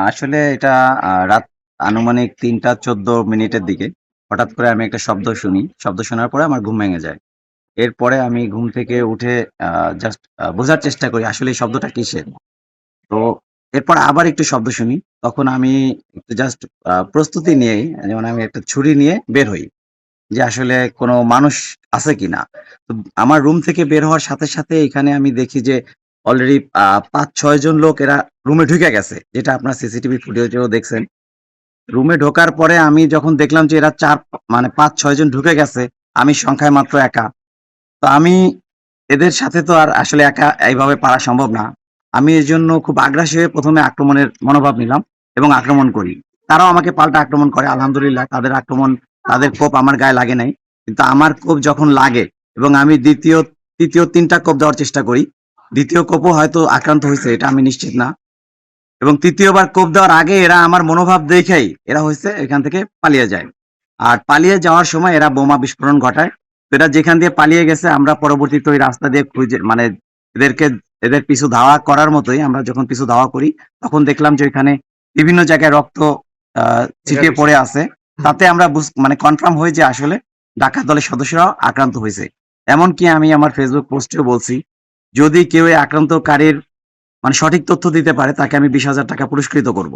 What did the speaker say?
আসলে এটা রাত আনুমানিক ৩টা ১৪ মিনিটের দিকে হঠাৎ করে আমি একটা শব্দ শুনি। শব্দ শোনার পরে আমার ঘুম ভেঙে যায়। এরপরে আমি ঘুম থেকে উঠে জাস্ট বোঝার চেষ্টা করি আসলে এই শব্দটা কিসের? তো এরপর আবার একটু শব্দ শুনি। তখন আমি একটু জাস্ট প্রস্তুতি নিয়েই যেমন আমি একটা ছুরি নিয়ে বের হই। যে আসলে কোনো মানুষ আছে কিনা। তো আমার রুম থেকে বের হওয়ার সাথে এখানে আমি দেখি যে অলরেডি ৫-৬ জন লোক এরা রুমে ঢুকে গেছে। যেটা আপনার সিসিটিভি ফুটেজেও দেখছেন। রুমে ঢোকার পরে আমি যখন দেখলাম যে এরা ৪ মানে ৫-৬ জন ঢুকে গেছে, আমি সংখ্যায় মাত্র একা। তো আমি এদের সাথে তো আর আসলে একা এইভাবে পারা সম্ভব না। আমি এজন্য খুব আগ্রাসী হয়ে ১ম এ আক্রমণের মনোভাব নিলাম এবং আক্রমণ করি। তারাও আমাকে পাল্টা আক্রমণ করে। আলহামদুলিল্লাহ তাদের আক্রমণ, তাদের কোপ আমার গায়ে লাগে নাই। কিন্তু আমার কোপ যখন লাগে এবং আমি ২য়, ৩য় ৩ টা কোপ দেওয়ার চেষ্টা করি। ২য় কোপও হয়তো আক্রান্ত হইছে এটা আমি নিশ্চিত না। এবং ৩য় বার কোপ দেওয়ার আগে এরা আমার মনোভাব দেখেই এরা হইছে এখান থেকে পালিয়ে যায়। আর পালিয়ে যাওয়ার সময় এরা বোমা বিস্ফোরণ ঘটায়। তো এরা যেখান দিয়ে পালিয়ে গেছে আমরা পরবর্তীতে ওই রাস্তা দিয়ে খুঁজে মানে এদেরকে এদের পিছু ধাওয়া করার মতোই আমরা যখন পিছু ধাওয়া করি তখন দেখলাম যে ওইখানে বিভিন্ন জায়গায় রক্ত ছিটিয়ে পড়ে আছে। তাতে আমরা মানে কনফার্ম হই যে আসলে ডাকাত দলের সদস্যরাও আক্রান্ত হয়েছে। এমনকি আমি আমার ফেসবুক পোস্টেও বলছি, যদি কেউ এই আক্রান্তকারীর মানে সঠিক তথ্য দিতে পারে তাকে আমি ২০,০০০ টাকা পুরস্কৃত করব।